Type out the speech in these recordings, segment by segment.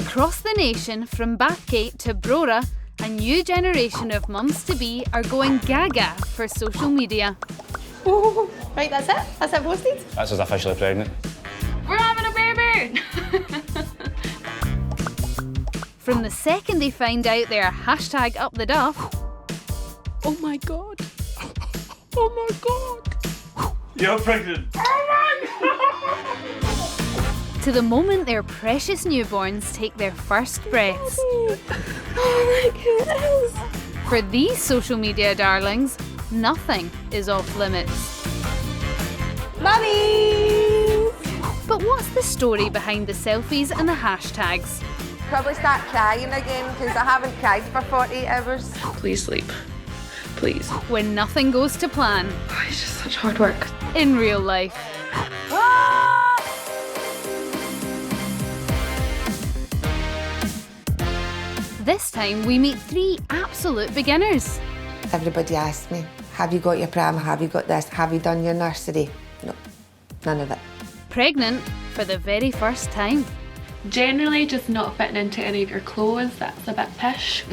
Across the nation, from Bathgate to Brora, a new generation of mums-to-be are going gaga for social media. Oh, right, that's it? That's it posted? That's us officially pregnant. We're having a baby! From the second they find out they're #UpTheDuff, Oh my god. Oh my god. You're pregnant. to the moment their precious newborns take their first breaths. Oh my goodness. For these social media darlings, nothing is off limits. Mummies! But what's the story behind the selfies and the hashtags? Probably start crying again because I haven't cried for 48 hours. Please sleep. Please. When nothing goes to plan Oh, it's just such hard work. in real life. This time we meet 3 absolute beginners. Everybody asks me, have you got your pram? Have you got this? Have you done your nursery? No, none of it. Pregnant for the very first time. Generally just not fitting into any of your clothes, that's a bit pish.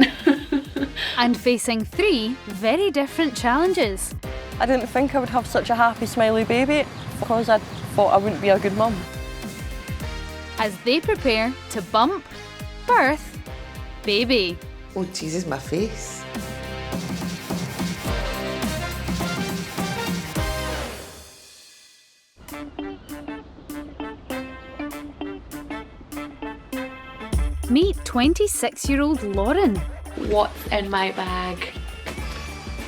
And facing 3 very different challenges. I didn't think I would have such a happy, smiley baby because I thought I wouldn't be a good mum. As they prepare to bump, birth, baby. Oh Jesus, my face. Meet 26-year-old Lauren. What's in my bag?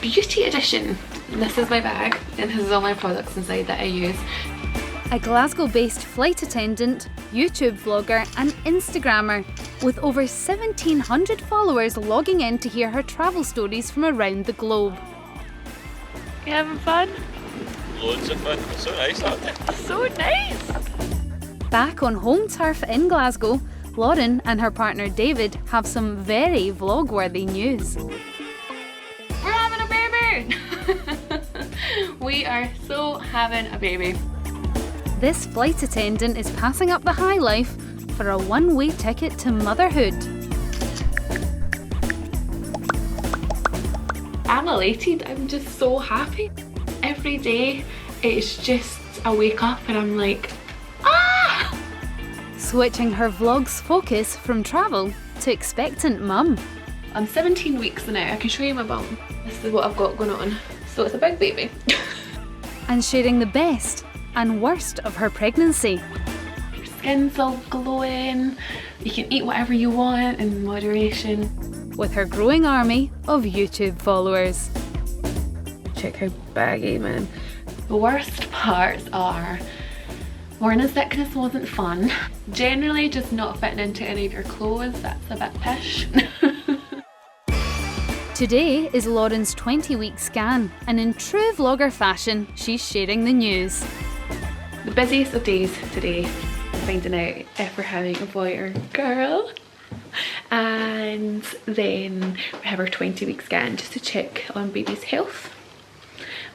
Beauty edition. This is my bag and this is all my products inside that I use. A Glasgow-based flight attendant, YouTube vlogger and Instagrammer with over 1,700 followers logging in to hear her travel stories from around the globe. You having fun? Loads of fun. So nice, that day. So nice! Back on home turf in Glasgow, Lauren and her partner David have some very vlog-worthy news. We're having a baby! We are so having a baby. This flight attendant is passing up the high life for a one-way ticket to motherhood. I'm elated, I'm just so happy. Every day it's just I wake up and I'm like, ah! Switching her vlog's focus from travel to expectant mum. I'm 17 weeks now, I can show you my bum. This is what I've got going on. So it's a big baby. And sharing the best and worst of her pregnancy. Your skin's all glowing, you can eat whatever you want in moderation. With her growing army of YouTube followers. Check how baggy, man. The worst parts are morning sickness wasn't fun. Generally just not fitting into any of your clothes, that's a bit pish. Today is Lauren's 20-week scan, and in true vlogger fashion, she's sharing the news. The busiest of days today, finding out if we're having a boy or girl. And then we have our 20-week scan just to check on baby's health.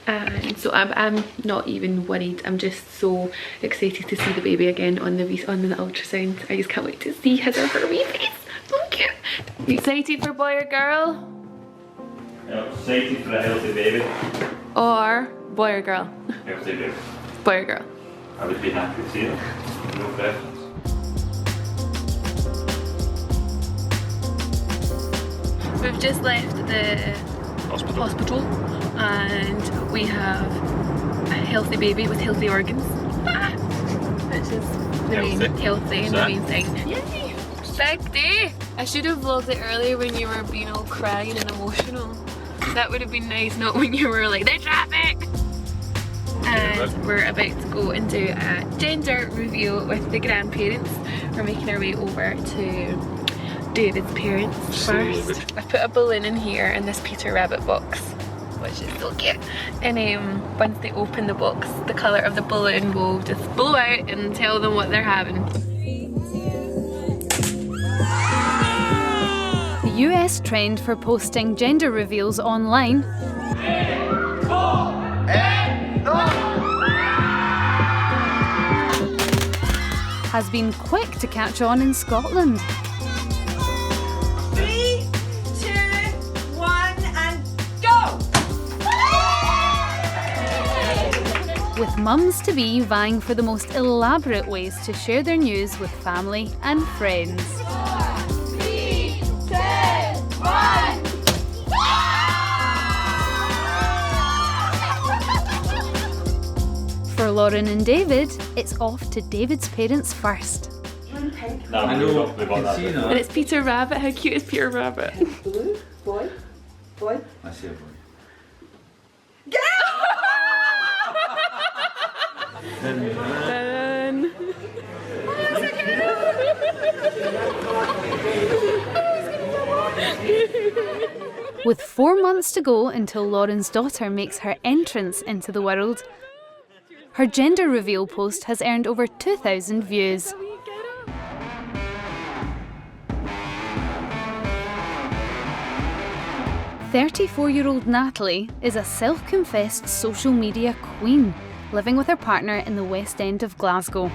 And so I'm not even worried, I'm just so excited to see the baby again on the ultrasound. I just can't wait to see his or her wee face. So cute. You excited for boy or girl? I'm excited for a healthy baby. Or boy or girl? Healthy baby. Boy or girl? I would be happy to see them. No preference. We've just left the hospital and we have a healthy baby with healthy organs. Which is the main thing. Yay! Big day! I should have vlogged it earlier when you were being all crying and emotional. That would have been nice, not when you were like, there's traffic! And we're about to go and do a gender reveal with the grandparents. We're making our way over to David's parents first. I put a balloon in here in this Peter Rabbit box, which is so cute. And once they open the box, the colour of the balloon will just blow out and tell them what they're having. The US trend for posting gender reveals online has been quick to catch on in Scotland. with mums-to-be vying for the most elaborate ways to share their news with family and friends. 4, 3, 2, 1. For Lauren and David, it's off to David's parents first. No, I know. We've got that. And it's Peter Rabbit. How cute is Peter Rabbit? Blue, boy. I see a boy. Dun. With 4 months to go until Lauren's daughter makes her entrance into the world, her gender reveal post has earned over 2,000 views. "34-year-old Natalie is a self-confessed social media queen, living with her partner in the West End of Glasgow.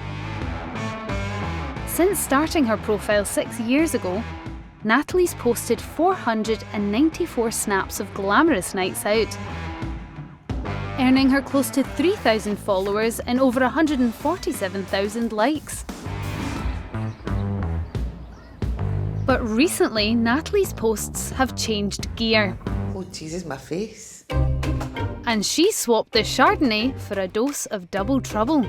Since starting her profile 6 years ago, Natalie's posted 494 snaps of glamorous nights out, earning her close to 3,000 followers and over 147,000 likes. But recently, Natalie's posts have changed gear, Oh, Jesus, my face. and she swapped the Chardonnay for a dose of double trouble.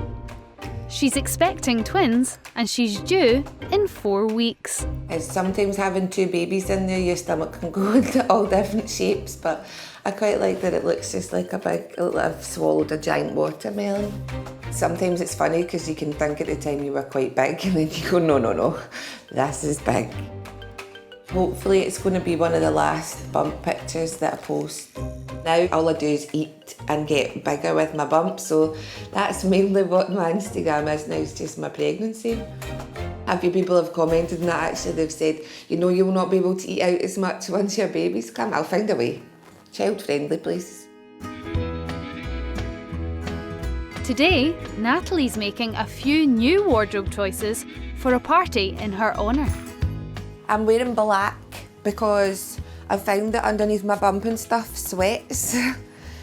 She's expecting twins, and she's due in 4 weeks. It's sometimes having 2 babies in there, your stomach can go into all different shapes, but I quite like that it looks just like I've swallowed a giant watermelon. Sometimes it's funny because you can think at the time you were quite big, and then you go, no, this is big. Hopefully it's going to be one of the last bump pictures that I post. Now all I do is eat and get bigger with my bumps, so that's mainly what my Instagram is now, is just my pregnancy. A few people have commented on that actually, they've said, you know you will not be able to eat out as much once your babies come. I'll find a way. Child friendly places. Today, Natalie's making a few new wardrobe choices for a party in her honour. I'm wearing black because I found that underneath my bump and stuff sweats.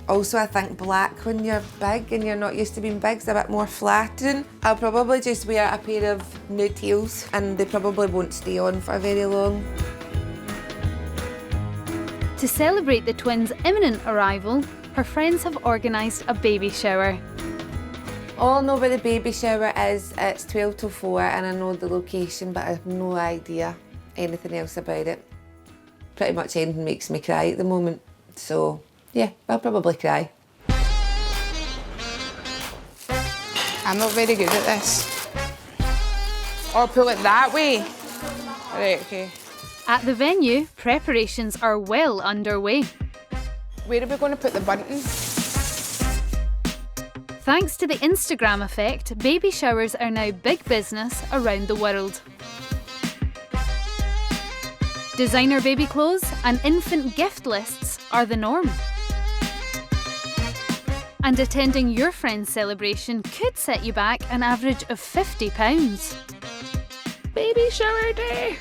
Also, I think black when you're big and you're not used to being big is a bit more flattering. I'll probably just wear a pair of nude heels and they probably won't stay on for very long. To celebrate the twins' imminent arrival, her friends have organised a baby shower. All I know about the baby shower is it's 12 till 4 and I know the location, but I have no idea anything else about it. Pretty much anything makes me cry at the moment, so yeah, I'll probably cry. I'm not very good at this. Or pull it that way. Right, okay. At the venue, preparations are well underway. Where are we going to put the bunting? Thanks to the Instagram effect, baby showers are now big business around the world. Designer baby clothes and infant gift lists are the norm. And attending your friend's celebration could set you back an average of £50. Baby shower day.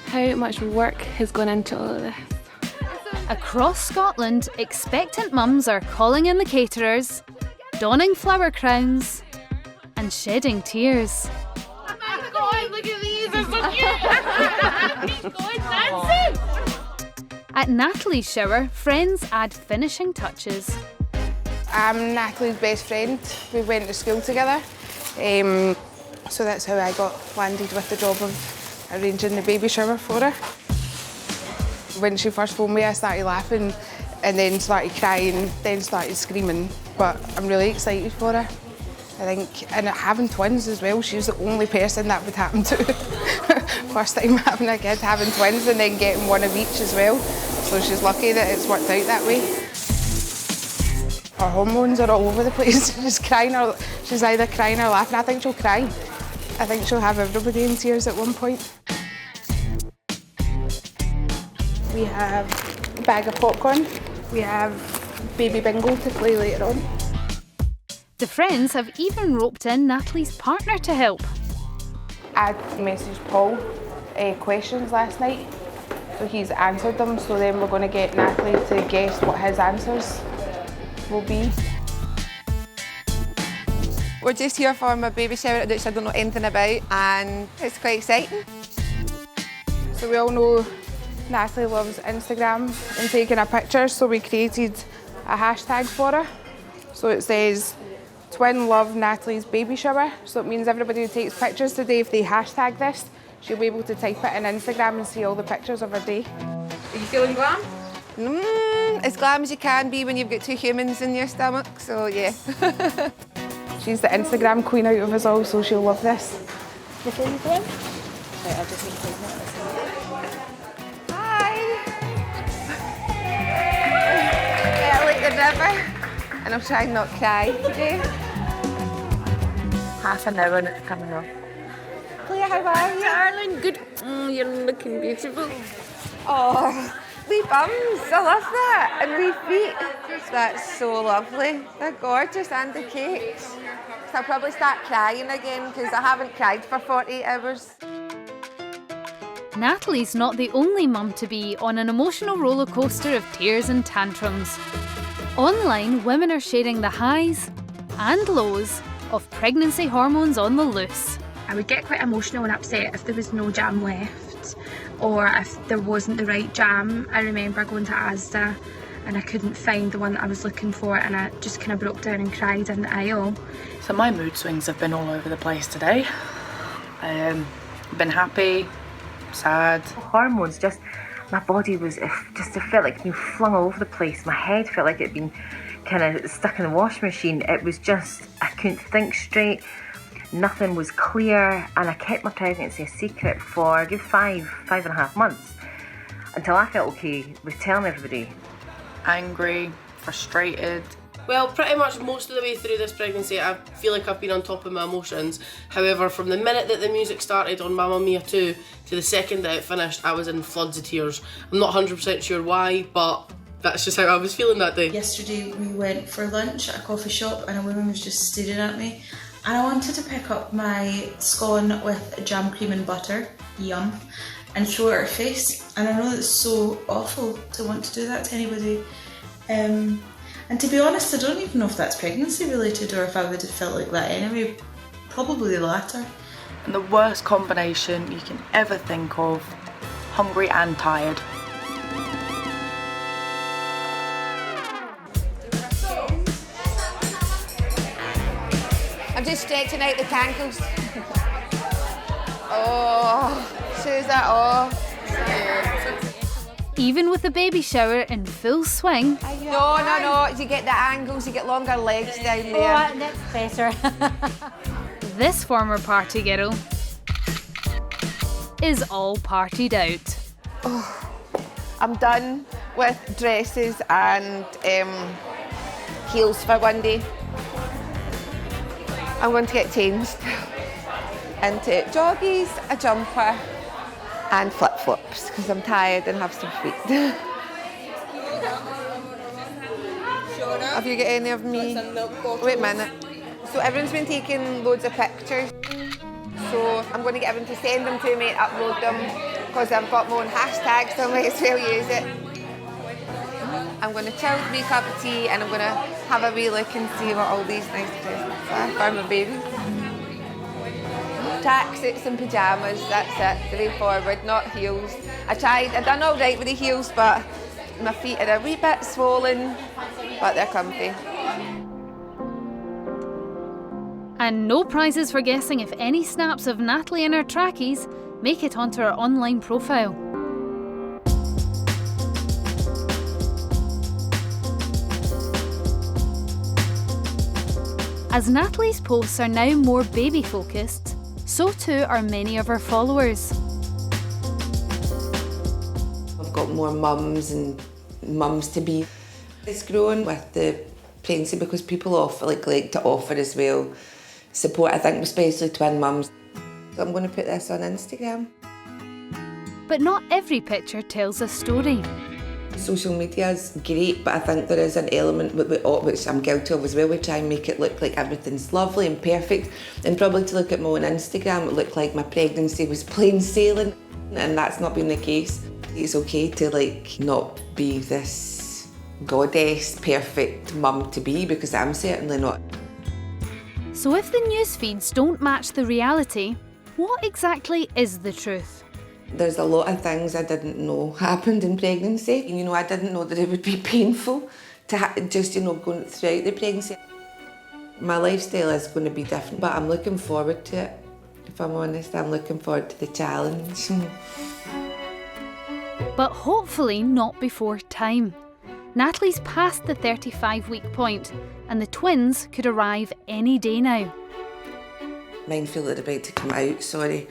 How much work has gone into all of this? Across Scotland, expectant mums are calling in the caterers, donning flower crowns, and shedding tears. Oh my God, look at these, they're so cute! He's going dancing! At Natalie's shower, friends add finishing touches. I'm Natalie's best friend. We went to school together. So that's how I got landed with the job of arranging the baby shower for her. When she first phoned me, I started laughing and then started crying, then started screaming. But I'm really excited for her. I think, and having twins as well, she's the only person that would happen to. First time having a kid, having twins and then getting one of each as well. So she's lucky that it's worked out that way. Her hormones are all over the place. She's crying or she's either crying or laughing. I think she'll cry. I think she'll have everybody in tears at one point. We have a bag of popcorn. We have baby bingo to play later on. The friends have even roped in Natalie's partner to help. I messaged Paul questions last night, so he's answered them. So then we're going to get Natalie to guess what his answers will be. We're just here for my baby shower, which I don't know anything about, and it's quite exciting. So we all know Natalie loves Instagram and taking a picture, so we created a hashtag for her. So it says, twin love Natalie's baby shower. So it means everybody who takes pictures today, if they hashtag this, she'll be able to type it in Instagram and see all the pictures of her day. Are you feeling glam? As glam as you can be when you've got 2 humans in your stomach, so yeah. She's the Instagram queen out of us all, so she'll love this. Before you go in? Right, I'll just need to take this. Hi! Yeah, I like the river, and I'm trying not to cry today. Half an hour and it's coming off. Claire, how are you? Darling, good. You're looking beautiful. Oh, wee bums, I love that. And wee feet. That's so lovely. They're gorgeous, and the cakes. So I'll probably start crying again because I haven't cried for 48 hours. Natalie's not the only mum to be on an emotional roller coaster of tears and tantrums. Online, women are sharing the highs and lows of pregnancy hormones on the loose. I would get quite emotional and upset if there was no jam left, or if there wasn't the right jam. I remember going to Asda and I couldn't find the one that I was looking for, and I just kind of broke down and cried in the aisle. So my mood swings have been all over the place today. Been happy, sad. Hormones, just my body was just, it felt like it'd been flung all over the place. My head felt like it'd been kind of stuck in the washing machine. It was just, I couldn't think straight. Nothing was clear, and I kept my pregnancy a secret for a good 5.5 months until I felt okay with telling everybody. Angry, frustrated. Well, pretty much most of the way through this pregnancy, I feel like I've been on top of my emotions. However, from the minute that the music started on Mamma Mia 2 to the second that it finished, I was in floods of tears. I'm not 100% sure why, but that's just how I was feeling that day. Yesterday we went for lunch at a coffee shop and a woman was just staring at me, and I wanted to pick up my scone with jam, cream and butter, yum, and throw it at her face. And I know that's so awful to want to do that to anybody. And to be honest, I don't even know if that's pregnancy related or if I would have felt like that anyway. Probably the latter. And the worst combination you can ever think of, hungry and tired. I'm just stretching out the cankles. Oh, Susan, oh. Even with the baby shower in full swing. No, you get the angles, you get longer legs down there. Oh, that's better. This former party girl is all partied out. Oh, I'm done with dresses and heels for one day. I'm going to get changed into joggies, a jumper and flip-flops because I'm tired and have some feet. Have you got any of me? Wait a minute. So everyone's been taking loads of pictures. So I'm going to get everyone to send them to me and upload them because I've got my own hashtags, so I might as well use it. I'm going to chill, make a cup of tea, and I'm going to have a wee look and see what all these nice presents are for my baby. Tracksuits and pyjamas, that's it, straightforward, not heels. I done all right with the heels, but my feet are a wee bit swollen, but they're comfy. And no prizes for guessing if any snaps of Natalie in her trackies make it onto her online profile. As Natalie's posts are now more baby focused, so too are many of her followers. I've got more mums and mums to be. It's grown with the pregnancy because people like to offer as well support, I think, especially twin mums. So I'm going to put this on Instagram. But not every picture tells a story. Social media is great, but I think there is an element which I'm guilty of as well. We try and make it look like everything's lovely and perfect, and probably to look at my own Instagram, it looked like my pregnancy was plain sailing, and that's not been the case. It's okay to not be this goddess perfect mum to be, because I'm certainly not. So if the news feeds don't match the reality, what exactly is the truth? There's a lot of things I didn't know happened in pregnancy. You know, I didn't know that it would be painful to just, you know, going throughout the pregnancy. My lifestyle is going to be different, but I'm looking forward to it. If I'm honest, I'm looking forward to the challenge. But hopefully not before time. Natalie's past the 35-week point, and the twins could arrive any day now. Mindful that they're about to come out, sorry.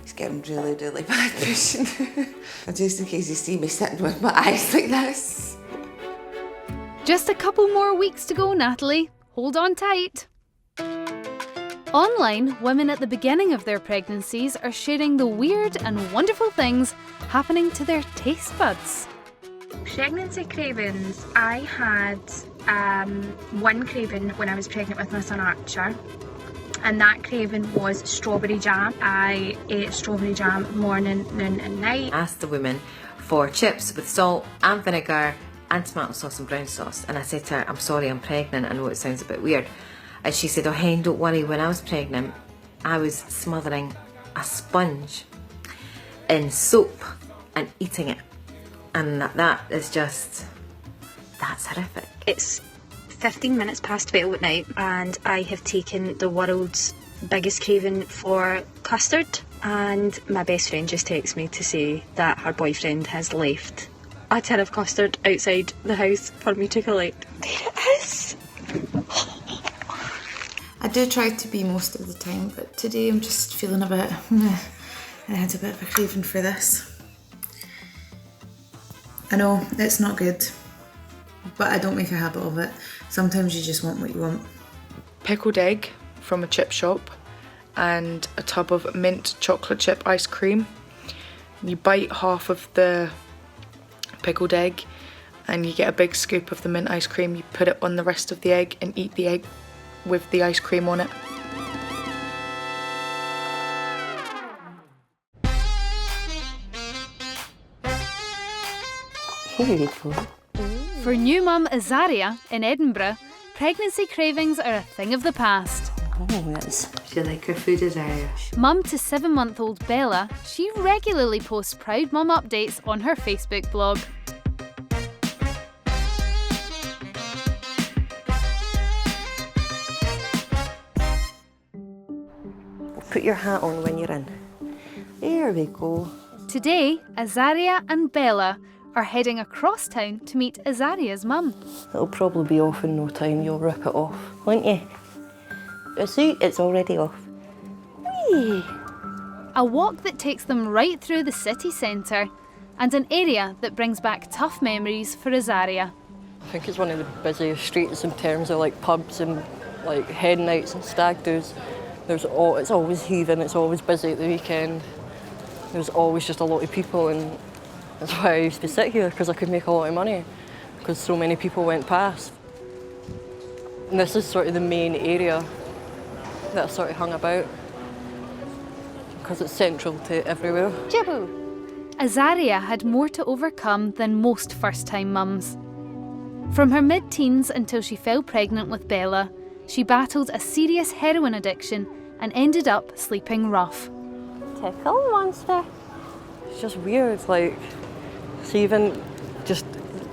It's getting really, really bad pushing. Just in case you see me sitting with my eyes like this. Just a couple more weeks to go, Natalie. Hold on tight. Online, women at the beginning of their pregnancies are sharing the weird and wonderful things happening to their taste buds. Pregnancy cravings. I had one craving when I was pregnant with my son Archer, and that craving was strawberry jam. I ate strawberry jam morning, noon and night. I asked the woman for chips with salt and vinegar and tomato sauce and brown sauce, and I said to her, I'm sorry, I'm pregnant, I know it sounds a bit weird. And she said, oh hen, don't worry, when I was pregnant I was smothering a sponge in soap and eating it, and that is just, that's horrific. It's 15 minutes past 12 at night and I have taken the world's biggest craving for custard, and my best friend just texts me to say that her boyfriend has left a tin of custard outside the house for me to collect. There it is! I do try to be most of the time, but today I'm just feeling a bit, I had a bit of a craving for this. I know, it's not good, but I don't make a habit of it. Sometimes you just want what you want. Pickled egg from a chip shop and a tub of mint chocolate chip ice cream. You bite half of the pickled egg and you get a big scoop of the mint ice cream. You put it on the rest of the egg and eat the egg with the ice cream on it. Here you go. For new mum Azaria in Edinburgh, pregnancy cravings are a thing of the past. Oh, that's... Do you like her food, Azaria? Mum to 7-month-old Bella, she regularly posts proud mum updates on her Facebook blog. Put your hat on when you're in. There we go. Today, Azaria and Bella are heading across town to meet Azaria's mum. It'll probably be off in no time. You'll rip it off, won't you? See, it's already off. Whee! A walk that takes them right through the city centre, and an area that brings back tough memories for Azaria. I think it's one of the busiest streets in terms of like pubs and like head nights and stag do's. It's always heaving, it's always busy at the weekend. There's always just a lot of people, and that's why I used to sit here, because I could make a lot of money, because so many people went past. And this is sort of the main area that I sort of hung about, because it's central to everywhere. Jiboo! Azaria had more to overcome than most first-time mums. From her mid-teens until she fell pregnant with Bella, she battled a serious heroin addiction and ended up sleeping rough. Tickle monster. It's just weird, like, so even just,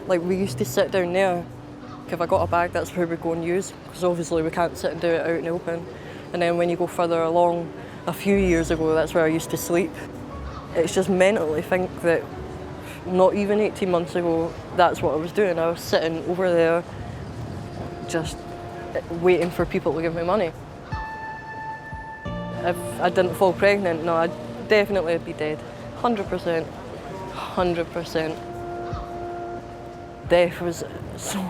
like, we used to sit down there. If I got a bag, that's where we go and use, because obviously we can't sit and do it out in the open. And then when you go further along, a few years ago, that's where I used to sleep. It's just mental to think that not even 18 months ago, that's what I was doing. I was sitting over there, just waiting for people to give me money. If I didn't fall pregnant, no, I'd definitely be dead. 100%. 100%. Death was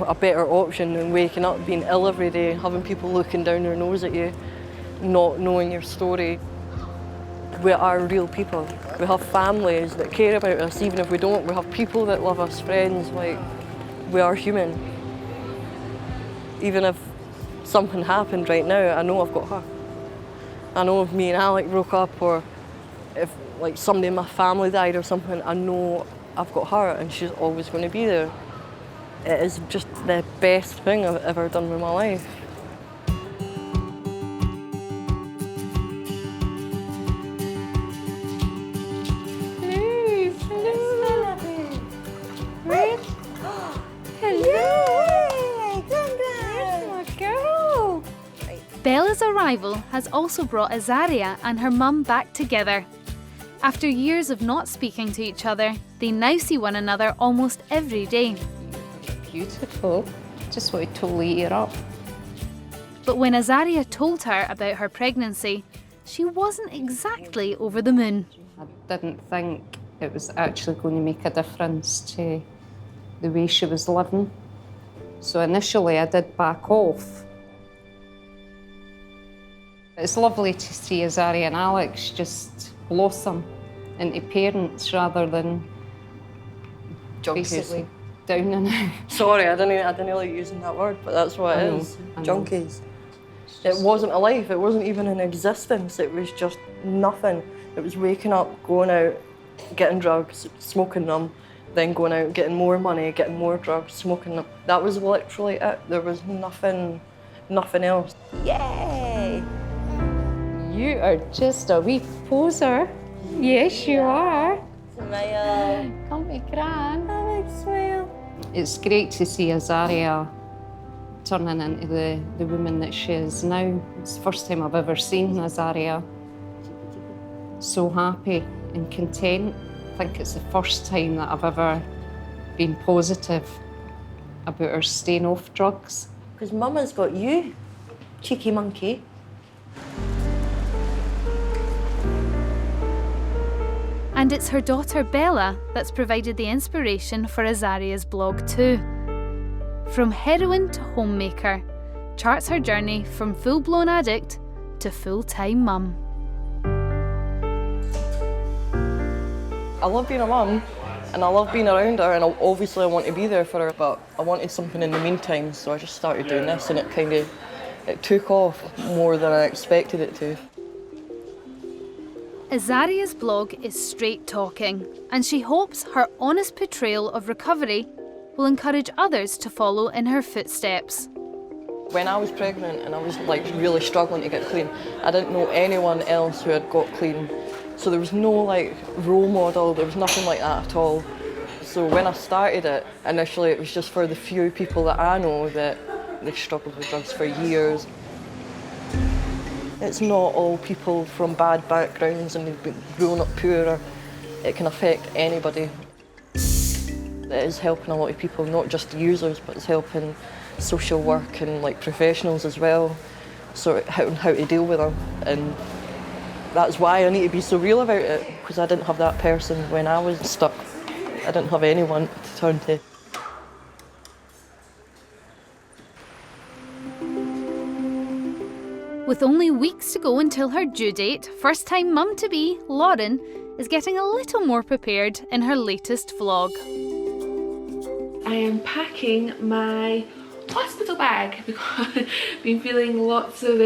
a better option than waking up, being ill every day, having people looking down their nose at you, not knowing your story. We are real people. We have families that care about us, even if we don't. We have people that love us, friends, like, we are human. Even if something happened right now, I know I've got her. I know if me and Alec broke up, or if like somebody in my family died or something, I know I've got her and she's always going to be there. It is just the best thing I've ever done with my life. arrival has also brought Azaria and her mum back together. After years of not speaking to each other, they now see one another almost every day. Beautiful. Just want to totally eat her up. But when Azaria told her about her pregnancy, she wasn't exactly over the moon. I didn't think it was actually going to make a difference to the way she was living. So initially I did back off. It's lovely to see Azaria and Alex just blossom into parents rather than basically down and out. Sorry, I didn't like using that word, but that's what it is. Junkies. It wasn't a life, it wasn't even an existence, it was just nothing. It was waking up, going out, getting drugs, smoking them, then going out, getting more money, getting more drugs, smoking them. That was literally it. There was nothing else. Yay! You are just a wee poser. Yes, you are. Smile. Come me gran. Alex, smile. It's great to see Azaria turning into the woman that she is now. It's the first time I've ever seen Azaria so happy and content. I think it's the first time that I've ever been positive about her staying off drugs. Because Mama's got you, cheeky monkey. And it's her daughter Bella that's provided the inspiration for Azaria's blog too. From heroine to homemaker, charts her journey from full-blown addict to full-time mum. I love being a mum and I love being around her, and obviously I want to be there for her, but I wanted something in the meantime, so I just started doing this, and it took off more than I expected it to. Azaria's blog is straight talking, and she hopes her honest portrayal of recovery will encourage others to follow in her footsteps. When I was pregnant and I was really struggling to get clean, I didn't know anyone else who had got clean. So there was no role model, there was nothing like that at all. So when I started it, initially it was just for the few people that I know that they've struggled with drugs for years. It's not all people from bad backgrounds and they've been grown up poor. It can affect anybody. It is helping a lot of people, not just users, but it's helping social work and professionals as well, so how to deal with them. And that's why I need to be so real about it, because I didn't have that person when I was stuck. I didn't have anyone to turn to. With only weeks to go until her due date, first-time mum-to-be, Lauren, is getting a little more prepared in her latest vlog. I am packing my hospital bag because I've been feeling lots of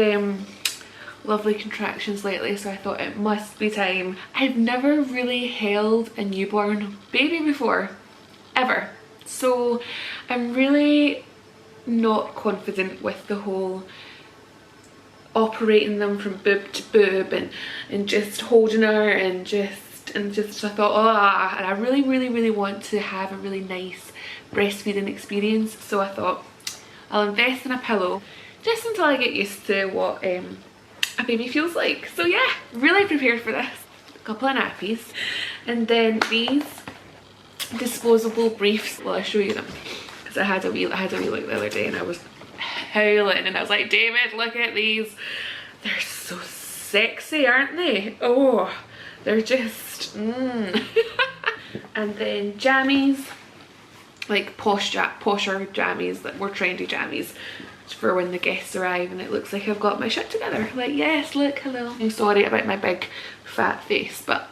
lovely contractions lately, so I thought it must be time. I've never really held a newborn baby before, ever. So I'm really not confident with the whole operating them from boob to boob and just holding her and just I thought, and I really want to have a really nice breastfeeding experience, so I thought I'll invest in a pillow just until I get used to what a baby feels like. So yeah, really prepared for this. A couple of nappies, and then these disposable briefs. Well, I'll show you them because I had a wee look the other day and I was howling and I was like, David, look at these. They're so sexy, aren't they? Oh, they're just And then jammies, like posher jammies that were trendy jammies for when the guests arrive, and it looks like I've got my shit together. Like, yes, look, hello. I'm sorry about my big fat face, but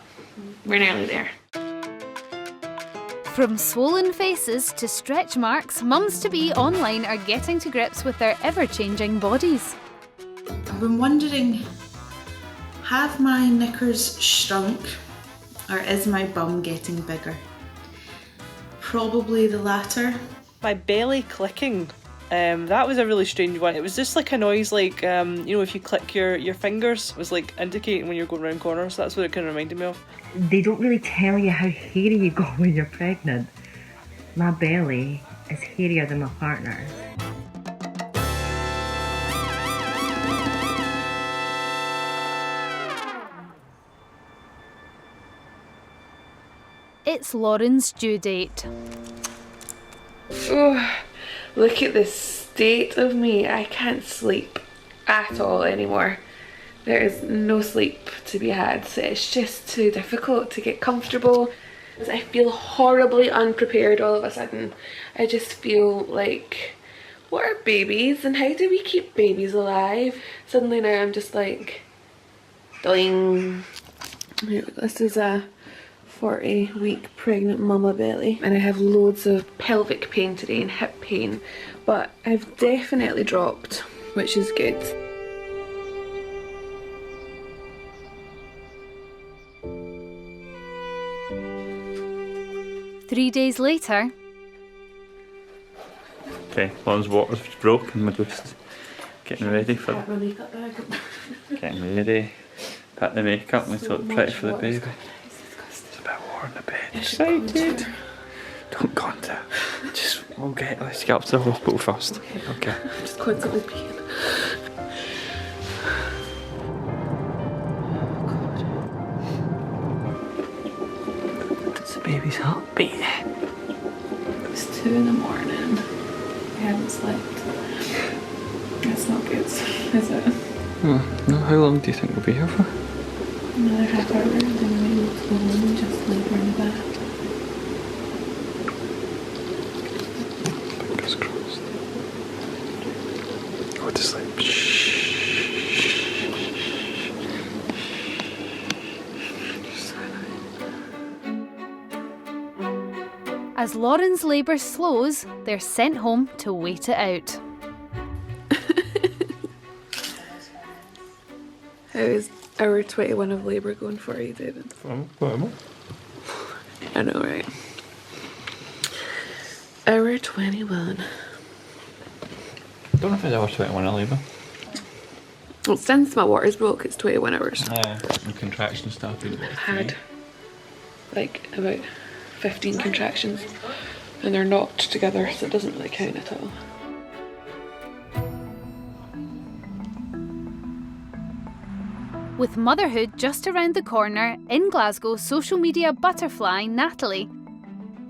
we're nearly there. From swollen faces to stretch marks, mums-to-be online are getting to grips with their ever-changing bodies. I've been wondering, have my knickers shrunk or is my bum getting bigger? Probably the latter. My belly clicking. That was a really strange one. It was just like a noise like, you know, if you click your fingers, it was like indicating when you're going around corners. That's what it kind of reminded me of. They don't really tell you how hairy you go when you're pregnant. My belly is hairier than my partner's. it's Lauren's due date. Oh, look at the state of me. I can't sleep at all anymore. There is no sleep to be had. It's just too difficult to get comfortable. I feel horribly unprepared all of a sudden. I just feel like, what are babies and how do we keep babies alive? Suddenly now I'm just like, doing. This is a 40-week pregnant mama belly, and I have loads of pelvic pain today and hip pain, but I've definitely dropped, which is good. Three days later. Okay, Lauren's water's broken. We're just getting ready for my makeup bag. getting ready. Put the makeup and we look pretty for the baby. It's a bit warm in the bed. Excited. Don't go into it. Just let's get up to the hospital first. Okay. I'm just constantly peeing. It's the baby's heartbeat. It's 2 in the morning. I haven't slept. That's not good, is it? Oh, no, how long do you think we'll be here for? Another half hour, and then we might need to go home and just labour in the bath. Fingers crossed. Go to sleep. Shh. As Lauren's labour slows, they're sent home to wait it out. How is hour 21 of labour going for you, David? I know, right? Hour 21. Don't know if it's hour 21 of labour. Well, since my water's broke, it's 21 hours. And contractions started. I've had like about 15 contractions, and they're not together, so it doesn't really count at all. With motherhood just around the corner, in Glasgow, social media butterfly Natalie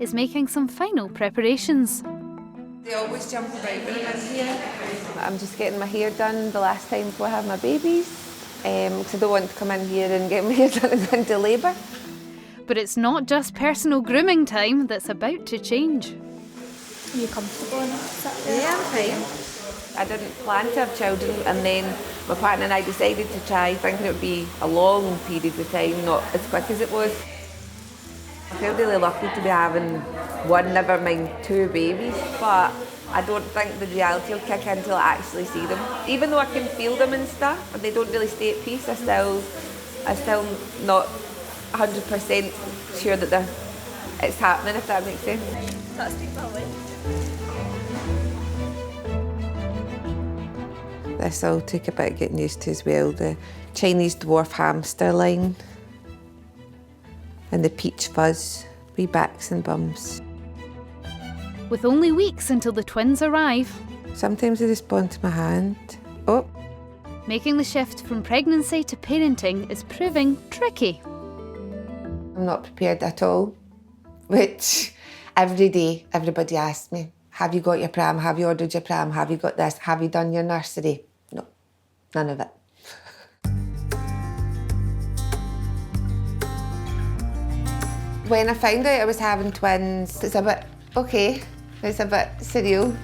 is making some final preparations. They always jump about when I'm in here. I'm just getting my hair done the last time before I have my babies, because I don't want to come in here and get my hair done and go into labour. But it's not just personal grooming time that's about to change. Are you comfortable enough to sit there? Yeah, I'm fine. I didn't plan to have children, and then my partner and I decided to try, thinking it would be a long period of time, not as quick as it was. I feel really lucky to be having one, never mind 2 babies, but I don't think the reality will kick in until I actually see them. Even though I can feel them and stuff, and they don't really stay at peace, I'm still not 100% sure that it's happening, if that makes sense. That's been my way. This all took a bit of getting used to as well. The Chinese dwarf hamster line and the peach fuzz, wee backs and bums. With only weeks until the twins arrive. Sometimes they respond to my hand. Oh. Making the shift from pregnancy to parenting is proving tricky. I'm not prepared at all, which every day everybody asks me, have you got your pram? Have you ordered your pram? Have you got this? Have you done your nursery? No, none of it. When I found out I was having twins, it's a bit, okay, it's a bit surreal.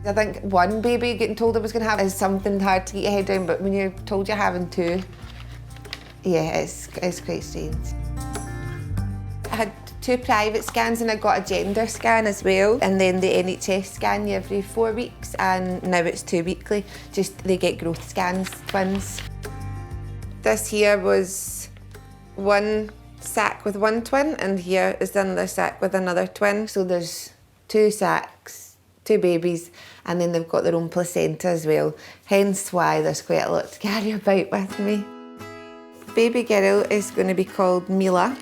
I think one baby getting told I was going to have is something hard to get your head down, but when you're told you're having 2, yeah, it's quite strange. I had 2 private scans and I got a gender scan as well, and then the NHS scan you every 4 weeks, and now it's 2 weekly. Just they get growth scans, twins. This here was one sack with one twin, and here is another sack with another twin. So there's 2 sacks, 2 babies, and then they've got their own placenta as well. Hence why there's quite a lot to carry about with me. Baby girl is going to be called Mila,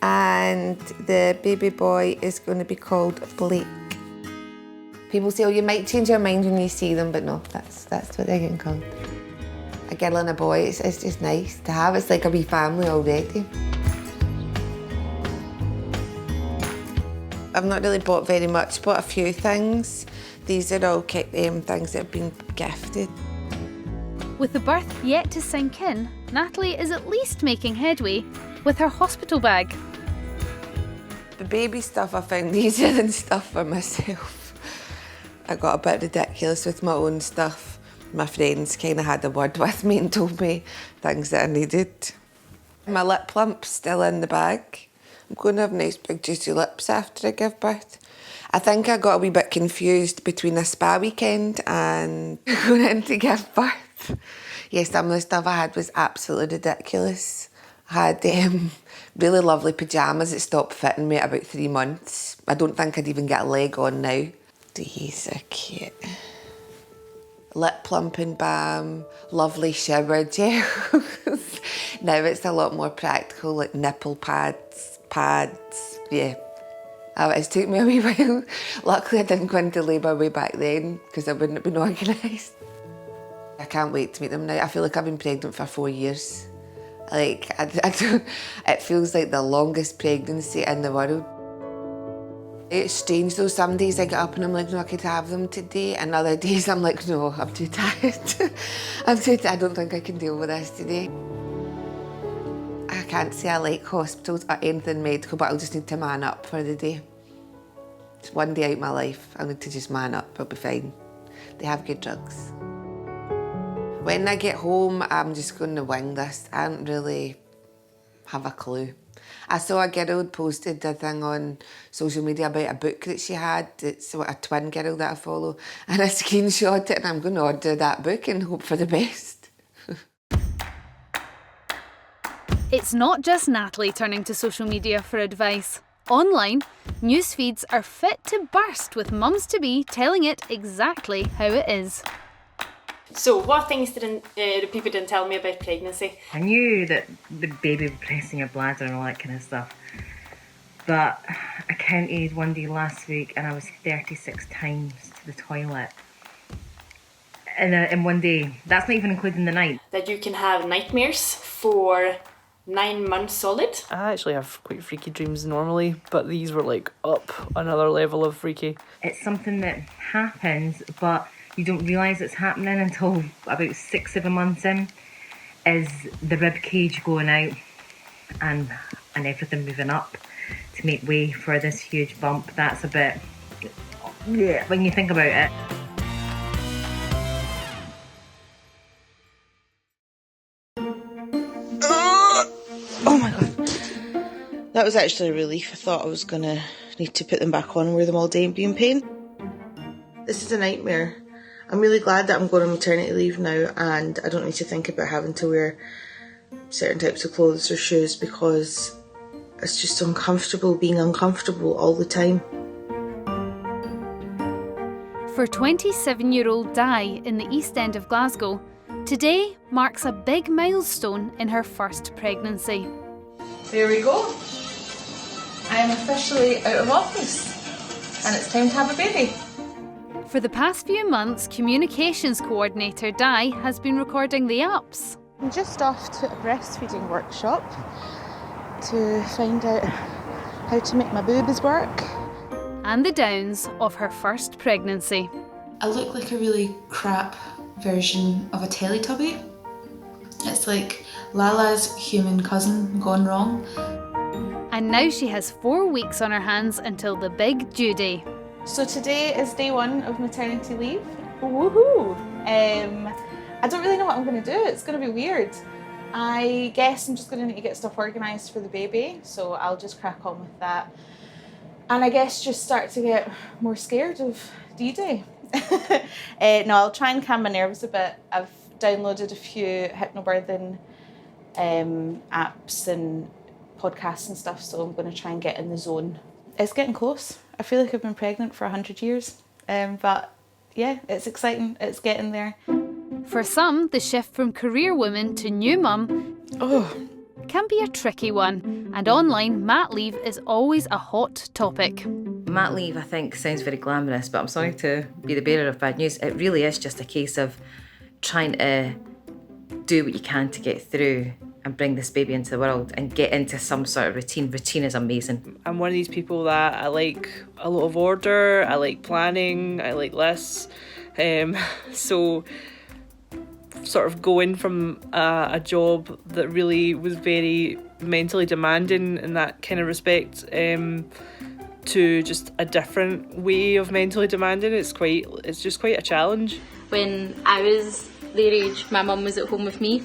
and the baby boy is going to be called Blake. People say, oh, you might change your mind when you see them, but no, that's what they're getting called. A girl and a boy, it's just nice to have. It's like a wee family already. I've not really bought very much, bought a few things. These are all things that have been gifted. With the birth yet to sink in, Natalie is at least making headway with her hospital bag. The baby stuff I found easier than stuff for myself. I got a bit ridiculous with my own stuff. My friends kind of had a word with me and told me things that I needed. My lip plump's still in the bag. I'm going to have nice big juicy lips after I give birth. I think I got a wee bit confused between a spa weekend and going in to give birth. Yeah, some of the stuff I had was absolutely ridiculous. I had really lovely pyjamas that stopped fitting me at about 3 months. I don't think I'd even get a leg on now. These are cute. Lip plumping balm, lovely shower gels. Now it's a lot more practical, like nipple pads, yeah. It's took me a wee while. Luckily I didn't go into labour way back then because I wouldn't have been organised. I can't wait to meet them now. I feel like I've been pregnant for 4 years. Like, it feels like the longest pregnancy in the world. It's strange though, some days I get up and I'm like, no, I could have them today, and other days I'm like, no, I'm too tired. I don't think I can deal with this today. I can't say I like hospitals or anything medical, but I'll just need to man up for the day. It's one day out of my life, I'll need to just man up, I'll be fine. They have good drugs. When I get home, I'm just going to wing this. I don't really have a clue. I saw a girl posted a thing on social media about a book that she had. It's a twin girl that I follow. And I screenshot it and I'm going to order that book and hope for the best. It's not just Natalie turning to social media for advice. Online, news feeds are fit to burst with mums-to-be telling it exactly how it is. So, what things did people didn't tell me about pregnancy? I knew that the baby was pressing your bladder and all that kind of stuff. But I counted one day last week and I was 36 times to the toilet. In one day. That's not even including the night. That you can have nightmares for 9 months solid. I actually have quite freaky dreams normally, but these were like up another level of freaky. It's something that happens, but you don't realise it's happening until about 6-7 months in, is the rib cage going out and everything moving up to make way for this huge bump. That's a bit, yeah, when you think about it. Oh my god. That was actually a relief. I thought I was going to need to put them back on and wear them all day and be in pain. This is a nightmare. I'm really glad that I'm going on maternity leave now and I don't need to think about having to wear certain types of clothes or shoes because it's just uncomfortable being uncomfortable all the time. For 27-year-old Di in the East End of Glasgow, today marks a big milestone in her first pregnancy. There we go. I am officially out of office and it's time to have a baby. For the past few months, communications coordinator Di has been recording the ups. I'm just off to a breastfeeding workshop to find out how to make my boobies work. And the downs of her first pregnancy. I look like a really crap version of a Teletubby. It's like Lala's human cousin gone wrong. And now she has 4 weeks on her hands until the big due day. So today is day 1 of maternity leave. Woohoo! I don't really know what I'm going to do. It's going to be weird. I guess I'm just going to need to get stuff organised for the baby, so I'll just crack on with that. And I guess just start to get more scared of D-Day. No, I'll try and calm my nerves a bit. I've downloaded a few hypnobirthing apps and podcasts and stuff, so I'm going to try and get in the zone. It's getting close. I feel like I've been pregnant for 100 years. But yeah, it's exciting. It's getting there. For some, the shift from career woman to new mum can be a tricky one. And online, mat leave is always a hot topic. Mat leave, I think, sounds very glamorous, but I'm sorry to be the bearer of bad news. It really is just a case of trying to do what you can to get through and bring this baby into the world and get into some sort of routine. Routine is amazing. I'm one of these people that I like a lot of order, I like planning, I like lists. So sort of going from a job that really was very mentally demanding in that kind of respect to just a different way of mentally demanding, it's just quite a challenge. When I was their age, my mum was at home with me.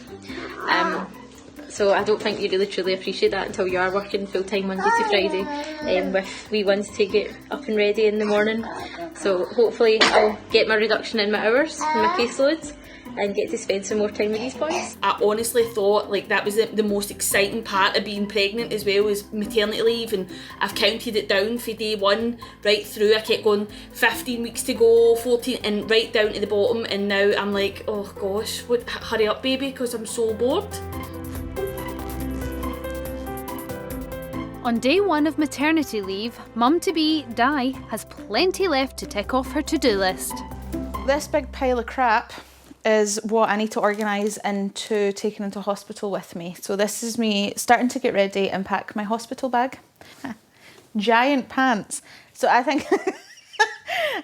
So I don't think you really truly appreciate that until you are working full time Monday to Friday with wee ones to get up and ready in the morning. So hopefully I'll get my reduction in my hours, my caseloads, and get to spend some more time with these boys. I honestly thought like that was the most exciting part of being pregnant, as well as maternity leave, and I've counted it down for day one right through. I kept going 15 weeks to go, 14, and right down to the bottom, and now I'm like, oh gosh, hurry up baby, because I'm so bored. On day 1 of maternity leave, mum-to-be, Di, has plenty left to tick off her to-do list. This big pile of crap is what I need to organise into taking into hospital with me. So this is me starting to get ready and pack my hospital bag. Giant pants. So I think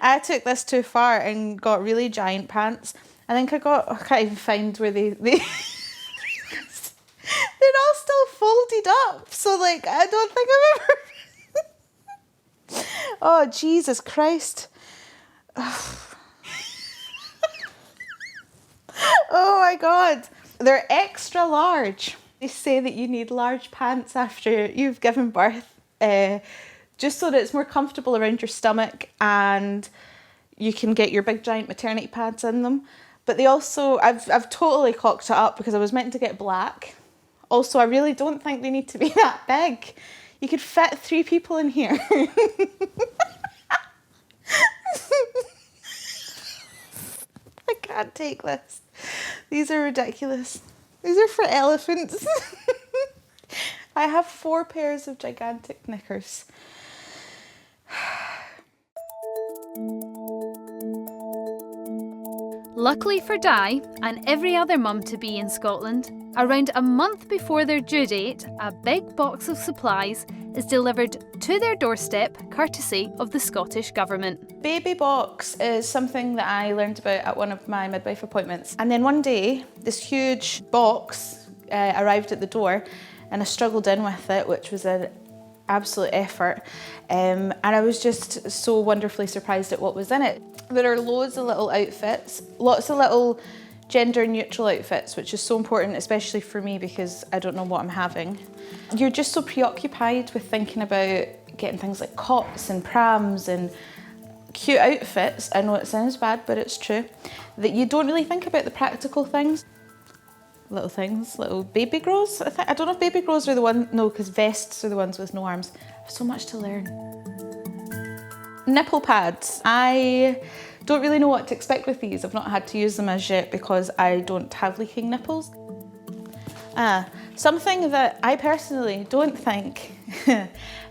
I took this too far and got really giant pants. I can't even find where they they're all still folded up. So like, I don't think I've ever... Oh, Jesus Christ. Oh my God. They're extra large. They say that you need large pants after you've given birth, just so that it's more comfortable around your stomach and you can get your big giant maternity pads in them. But they also, I've totally cocked it up because I was meant to get black. Also, I really don't think they need to be that big. You could fit 3 people in here. I can't take this. These are ridiculous. These are for elephants. I have 4 pairs of gigantic knickers. Luckily for Di, and every other mum-to-be in Scotland, around a month before their due date, a big box of supplies is delivered to their doorstep, courtesy of the Scottish Government. Baby box is something that I learned about at one of my midwife appointments. And then one day, this huge box arrived at the door and I struggled in with it, which was an absolute effort. And I was just so wonderfully surprised at what was in it. There are loads of little outfits, lots of little gender neutral outfits, which is so important, especially for me because I don't know what I'm having. You're just so preoccupied with thinking about getting things like cots and prams and cute outfits. I know it sounds bad, but it's true, that you don't really think about the practical things. Little things, little baby grows. I don't know if baby grows are the one, no, because vests are the ones with no arms. I have so much to learn. Nipple pads. I don't really know what to expect with these. I've not had to use them as yet because I don't have leaking nipples. Something that I personally don't think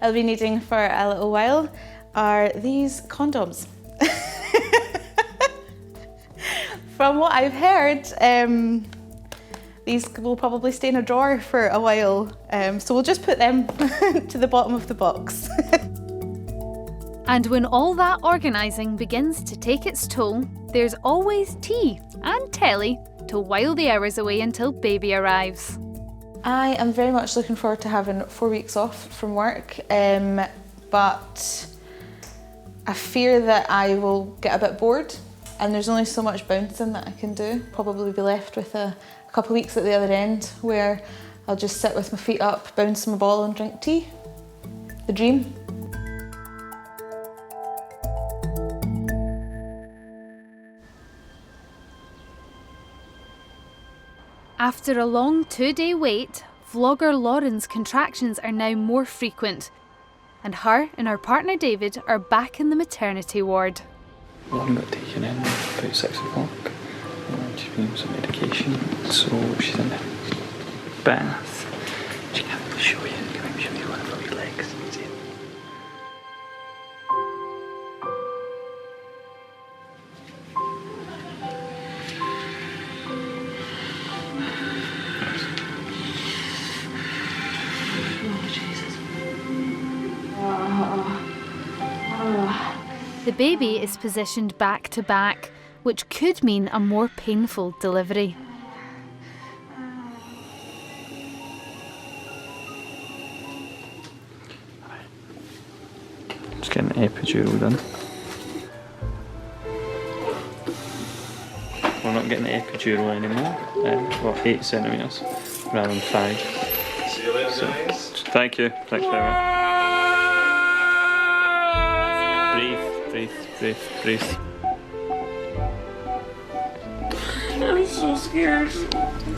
I'll be needing for a little while are these condoms. From what I've heard, these will probably stay in a drawer for a while, so we'll just put them to the bottom of the box. And when all that organising begins to take its toll, there's always tea and telly to while the hours away until baby arrives. I am very much looking forward to having 4 weeks off from work, but I fear that I will get a bit bored and there's only so much bouncing that I can do. Probably be left with a couple of weeks at the other end where I'll just sit with my feet up, bounce my ball and drink tea. The dream. After a long 2-day wait, vlogger Lauren's contractions are now more frequent, and her and her partner David are back in the maternity ward. Lauren got taken in about 6 o'clock. She's been on some medication, so she's in the bath. She can't really show you. Can I show you one of her wee legs? See it? baby is positioned back to back, which could mean a more painful delivery. Just getting an epidural done. We're not getting an epidural anymore. 8 centimetres rather than 5. See you later, guys. Thank you. Thanks very much. Breathe. I'm so scared.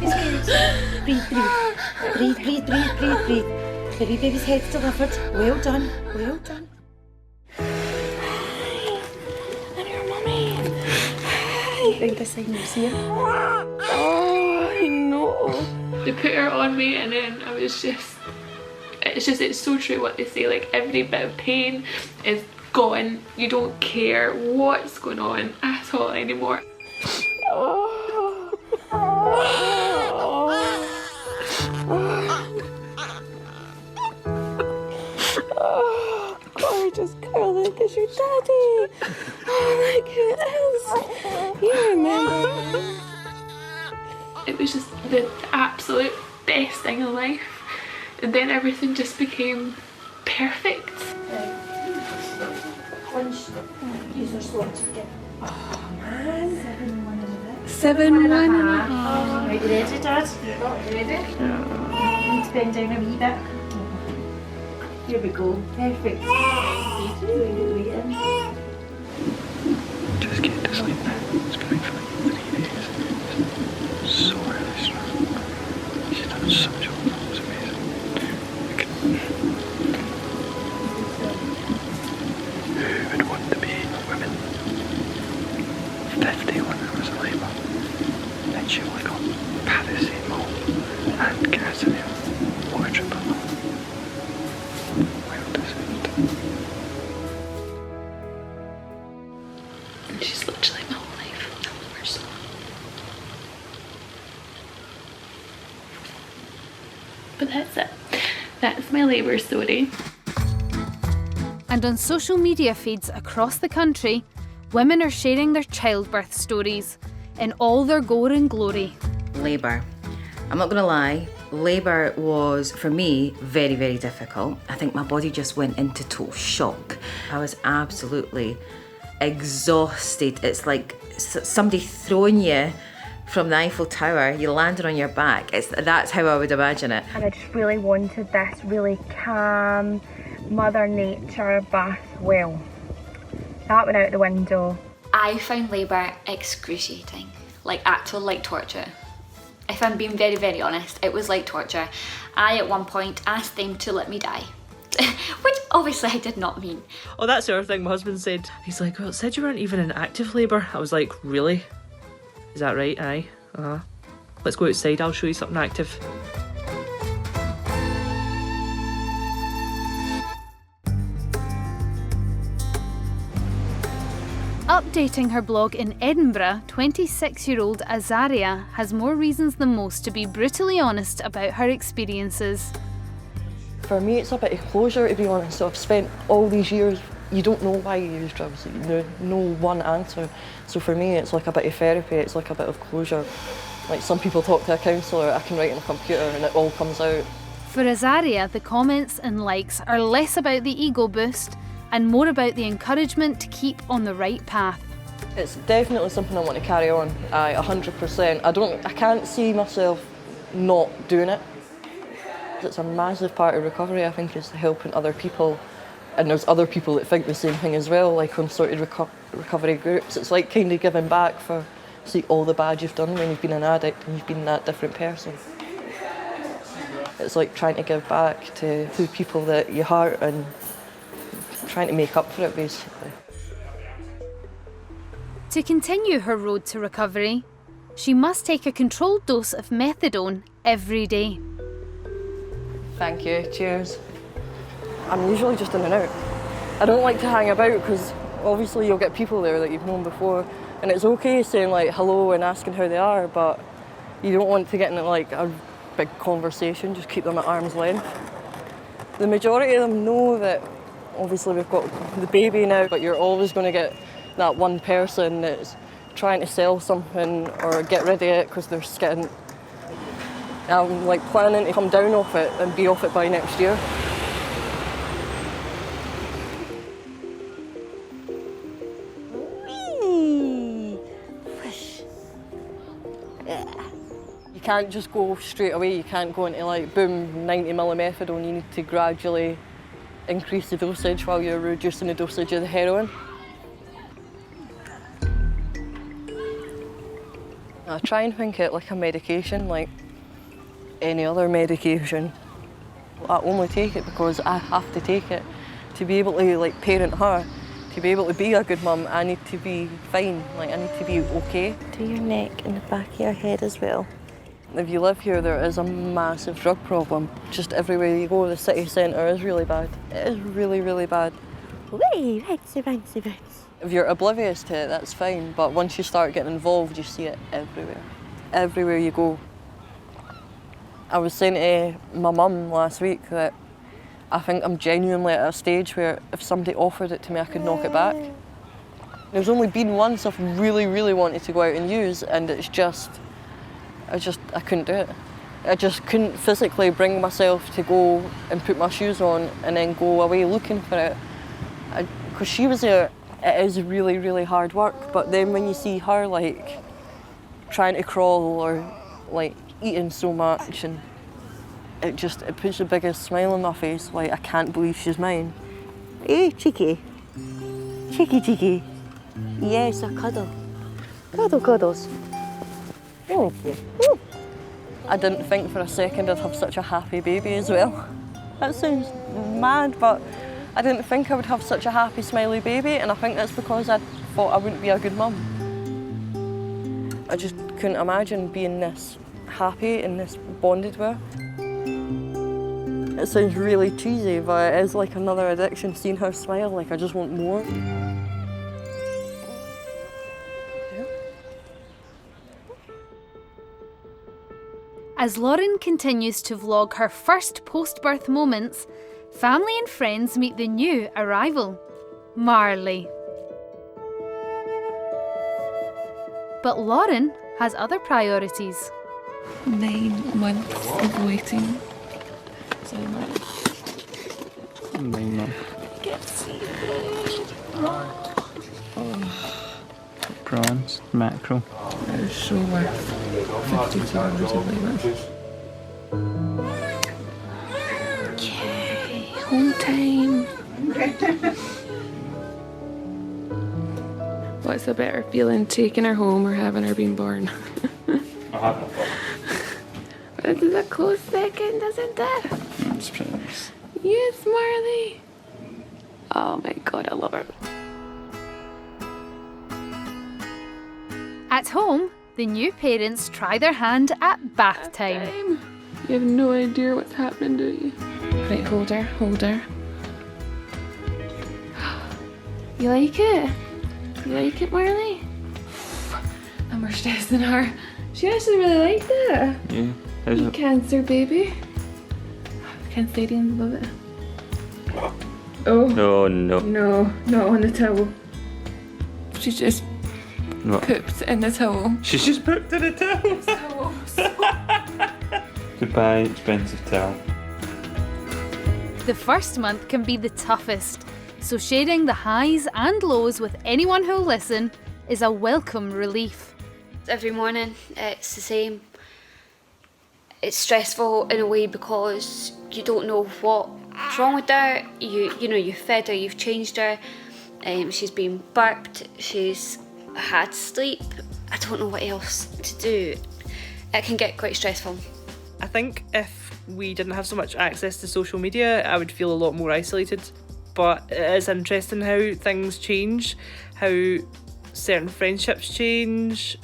Don't be scared. Breathe. Baby, baby's head's delivered. Well done. And your mummy. I think this thing was here. Oh, I know. They put her on me and then I was just, it's so true what they say, like every bit of pain is gone. You don't care what's going on at all anymore. Just curling because you're daddy. Oh my goodness. You remember. It was just the absolute best thing in life. And then everything just became perfect. These are slow to get. Oh man. 7-1. Are you ready, Dad? Ready? Need to bend down a wee bit. Here we go. Perfect. Just get to sleep now. It's been for like 3 days. So early strong. She's done such a job. It's amazing. Who would want to be women? 51 hours of labour. Then she only got paracetamol and casenil wardrobe. And she's literally my whole life. I love her so much. But that's it. That's my labour story. And on social media feeds across the country, women are sharing their childbirth stories in all their gore and glory. Labour. I'm not going to lie, labour was, for me, very, very difficult. I think my body just went into total shock. I was absolutely exhausted. It's like somebody throwing you from the Eiffel Tower, you landed on your back. That's how I would imagine it. And I just really wanted this really calm, Mother Nature bath. Well, that went out the window. I found labour excruciating, like actual like torture. If I'm being very, very honest, it was like torture. I, at one point, asked them to let me die. Which obviously I did not mean. Oh, that's the other thing my husband said. He's like, well, it said you weren't even in active labour. I was like, really? Is that right? Aye. Let's go outside, I'll show you something active. Updating her blog in Edinburgh, 26-year-old Azaria has more reasons than most to be brutally honest about her experiences. For me, it's a bit of closure, to be honest. So I've spent all these years, you don't know why you use drugs, no one answer. So for me, it's like a bit of therapy, it's like a bit of closure. Like some people talk to a counsellor, I can write on a computer and it all comes out. For Azaria, the comments and likes are less about the ego boost and more about the encouragement to keep on the right path. It's definitely something I want to carry on, 100%. I can't see myself not doing it. It's a massive part of recovery, I think, is helping other people. And there's other people that think the same thing as well, like on sort of recovery groups. It's like kind of giving back for, see, all the bad you've done when you've been an addict and you've been that different person. It's like trying to give back to the people that you hurt and trying to make up for it, basically. To continue her road to recovery, she must take a controlled dose of methadone every day. Thank you, cheers. I'm usually just in and out. I don't like to hang about because obviously you'll get people there that you've known before, and it's okay saying like hello and asking how they are, but you don't want to get in like a big conversation, just keep them at arm's length. The majority of them know that Obviously we've got the baby now, but you're always going to get that one person that's trying to sell something or get rid of it because they're skint. I'm like planning to come down off it and be off it by next year. You can't just go straight away, you can't go into like boom 90ml methadone, you need to gradually increase the dosage while you're reducing the dosage of the heroin. I try and think it like a medication, like any other medication. I only take it because I have to take it to be able to like parent her, to be able to be a good mum. I need to be fine, like I need to be okay. Do your neck and the back of your head as well. If you live here, there is a massive drug problem. Just everywhere you go, the city centre is really bad. It is really, really bad. Whee, bouncy, bouncy, bouncy. If you're oblivious to it, that's fine, but once you start getting involved, you see it everywhere. Everywhere you go. I was saying to my mum last week that I think I'm genuinely at a stage where if somebody offered it to me, I could knock it back. There's only been once I've really, really wanted to go out and use, and it's just, I couldn't do it. I just couldn't physically bring myself to go and put my shoes on and then go away looking for it. Because she was there, it is really, really hard work, but then when you see her like trying to crawl or like eating so much, and it puts the biggest smile on my face, like I can't believe she's mine. Hey, cheeky. Cheeky, cheeky. Yes, a cuddle. Cuddle, cuddles. Thank you. Ooh. I didn't think for a second I'd have such a happy baby as well. That sounds mad, but I didn't think I would have such a happy, smiley baby, and I think that's because I thought I wouldn't be a good mum. I just couldn't imagine being this happy and this bonded with her. It sounds really cheesy, but it is like another addiction, seeing her smile, like I just want more. As Lauren continues to vlog her first post-birth moments, family and friends meet the new arrival, Marley. But Lauren has other priorities. 9 months of waiting. So 9 months. Get seafood. Prawns, mackerel. That is so worth 52 hours of labour. Okay, home time. What's a better feeling, taking her home or having her been born? This is a close second, isn't it? That's pretty nice. Yes, Marley. Oh my god, I love her. At home, the new parents try their hand at bath time. You have no idea what's happening, do you? Right, hold her, hold her. You like it? You like it, Marley? I'm more stressed than her. She actually really liked it. Yeah, how's it? Cancer, baby. Cancerians love it. Oh. No, no. No, not on the towel. She just What? pooped in the towel. She's just pooped in a towel. Goodbye, expensive towel. The first month can be the toughest, so sharing the highs and lows with anyone who'll listen is a welcome relief. Every morning it's the same. It's stressful in a way because you don't know what's wrong with her. You know, you've fed her, you've changed her. She's been burped, she's had sleep. I don't know what else to do. It can get quite stressful. I think if we didn't have so much access to social media, I would feel a lot more isolated. But it is interesting how things change, how certain friendships change.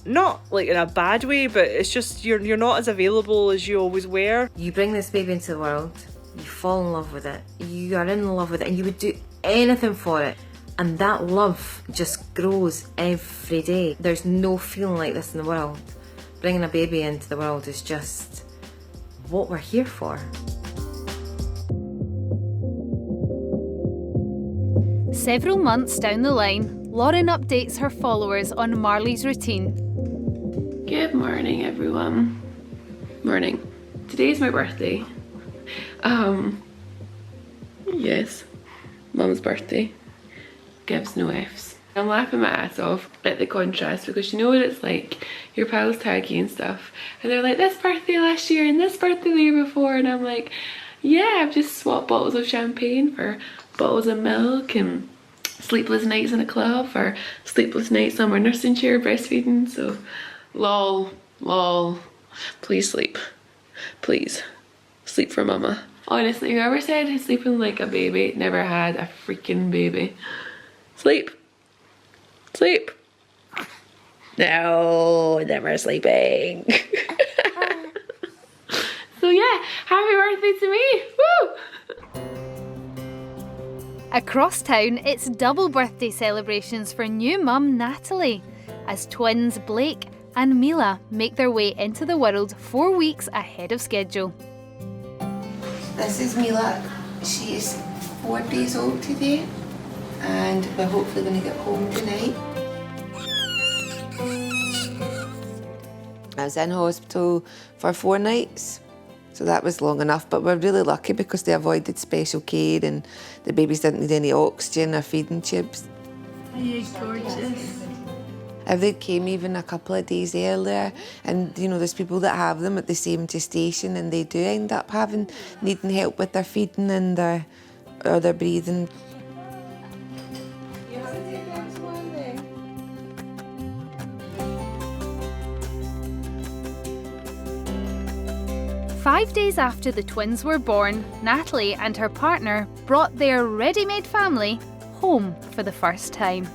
Not like in a bad way, but it's just you're not as available as you always were. You bring this baby into the world, you fall in love with it, you are in love with it, and you would do anything for it. And that love just grows every day. There's no feeling like this in the world. Bringing a baby into the world is just what we're here for. Several months down the line, Lauren updates her followers on Marley's routine. Good morning, everyone. Morning. Today's my birthday. Yes, Mum's birthday. Gives no Fs. I'm laughing my ass off at the contrast because you know what it's like. Your pals tag you and stuff, and they're like, this birthday last year and this birthday the year before, and I'm like, yeah, I've just swapped bottles of champagne for bottles of milk and sleepless nights in a club or sleepless nights on my nursing chair breastfeeding. So lol. Please sleep. Please sleep for mama. Honestly, whoever said he's sleeping like a baby never had a freaking baby. Sleep. Sleep. No, never sleeping. So yeah, happy birthday to me. Woo! Across town, it's double birthday celebrations for new mum Natalie, as twins Blake and Mila make their way into the world 4 weeks ahead of schedule. This is Mila. She is 4 days old today, and we're hopefully going to get home tonight. I was in hospital for 4 nights, so that was long enough, but we're really lucky because they avoided special care and the babies didn't need any oxygen or feeding tubes. You're gorgeous. If they came even a couple of days earlier, and you know, there's people that have them at the same gestation and they do end up needing help with their feeding and their breathing. You have to take that one then. 5 days after the twins were born, Natalie and her partner brought their ready-made family home for the first time.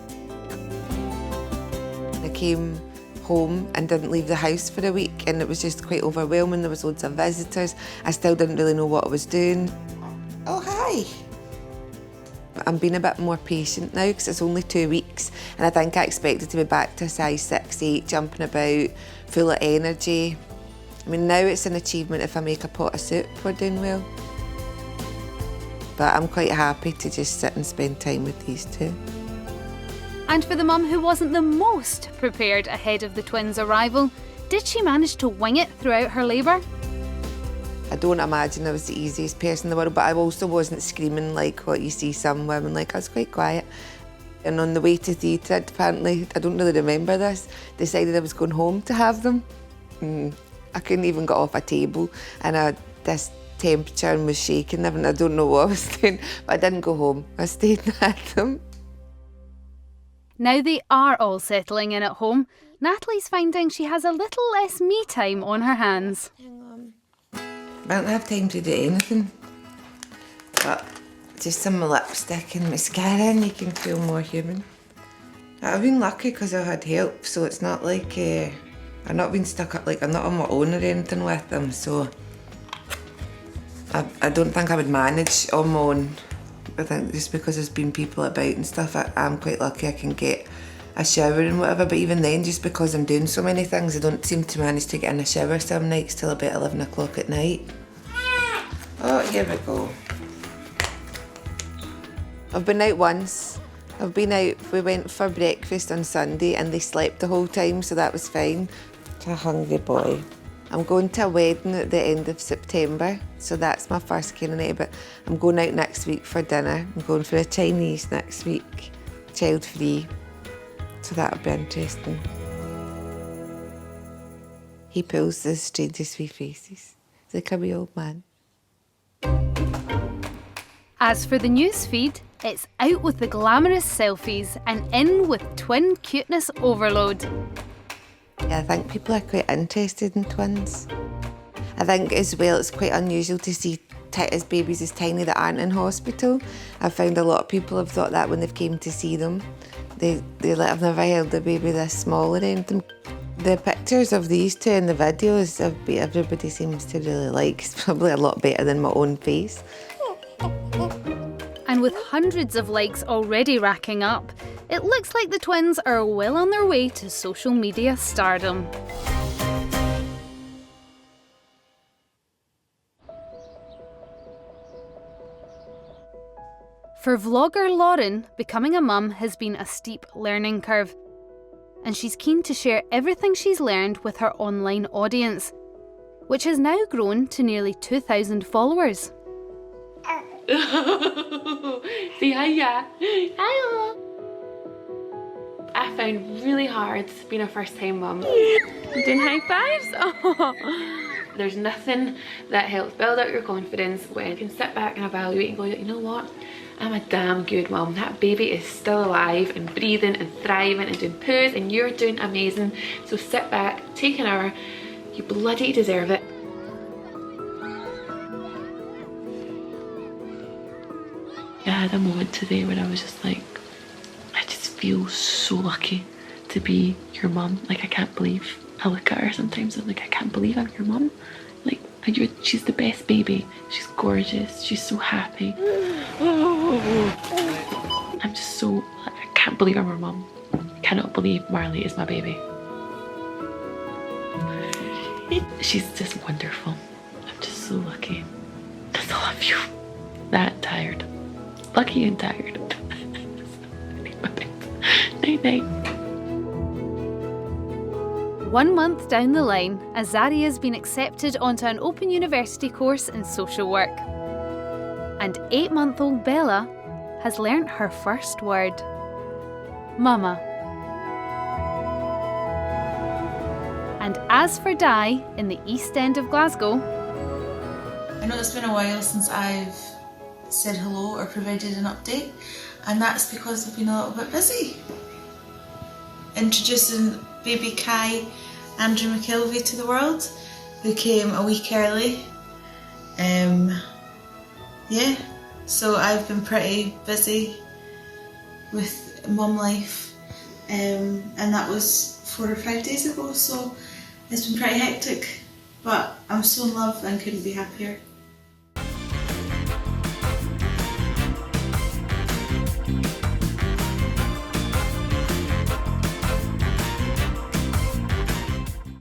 I came home and didn't leave the house for a week, and it was just quite overwhelming. There was loads of visitors. I still didn't really know what I was doing. Oh, hi. I'm being a bit more patient now because it's only 2 weeks, and I think I expected to be back to a size 6, 8, jumping about, full of energy. I mean, now it's an achievement if I make a pot of soup, we're doing well. But I'm quite happy to just sit and spend time with these two. And for the mum who wasn't the most prepared ahead of the twins' arrival, did she manage to wing it throughout her labour? I don't imagine I was the easiest person in the world, but I also wasn't screaming like what you see some women like. I was quite quiet. And on the way to theatre, apparently, I don't really remember this, decided I was going home to have them. I couldn't even get off a table, and this temperature and was shaking, and I don't know what I was doing, but I didn't go home. I stayed and had them. Now they are all settling in at home, Natalie's finding she has a little less me time on her hands. I don't have time to do anything, but just some lipstick and mascara and you can feel more human. I've been lucky because I've had help, so it's not like I've not been stuck up, like I'm not on my own or anything with them, so I don't think I would manage on my own. I think just because there's been people about and stuff, I'm quite lucky I can get a shower and whatever, but even then, just because I'm doing so many things, I don't seem to manage to get in a shower some nights till about 11 o'clock at night. Oh, here we go. I've been out once. We went for breakfast on Sunday and they slept the whole time, so that was fine. It's a hungry boy. I'm going to a wedding at the end of September, so that's my first kind of night, but I'm going out next week for dinner. I'm going for a Chinese next week, child-free, so that'll be interesting. He pulls the strangest wee faces. He's like a wee old man. As for the newsfeed, it's out with the glamorous selfies and in with twin cuteness overload. Yeah, I think people are quite interested in twins. I think as well it's quite unusual to see babies as tiny that aren't in hospital. I've found a lot of people have thought that when they've came to see them. They're like, I've never held a baby this small or anything. The pictures of these two in the videos everybody seems to really like. It's probably a lot better than my own face. And with hundreds of likes already racking up, it looks like the twins are well on their way to social media stardom. For vlogger Lauren, becoming a mum has been a steep learning curve, and she's keen to share everything she's learned with her online audience, which has now grown to nearly 2,000 followers. Say hiya. Hiya. I found really hard being a first-time mum. Doing high fives? Oh. There's nothing that helps build up your confidence when you can sit back and evaluate and go, you know what? I'm a damn good mum. That baby is still alive and breathing and thriving and doing poos, and you're doing amazing. So sit back, take an hour. You bloody deserve it. I had a moment today when I was just like, I just feel so lucky to be your mum. Like, I can't believe. I look at her sometimes, I'm like, I can't believe I'm your mum. Like, she's the best baby. She's gorgeous. She's so happy. I'm just so, like, I can't believe I'm her mum. I cannot believe Marley is my baby. She's just wonderful. I'm just so lucky. I love you. That tired. Lucky and tired. I need my bed. Night night. 1 month down the line, Azaria's been accepted onto an open university course in social work. And 8-month-old Bella has learnt her first word. Mama. And as for Di, in the East End of Glasgow, I know it's been a while since I've said hello or provided an update, and that's because I've been a little bit busy. Introducing baby Kai Andrew McKelvey to the world, who came a week early. Yeah, so I've been pretty busy with mum life, and that was 4 or 5 days ago, so it's been pretty hectic, but I'm so in love and couldn't be happier.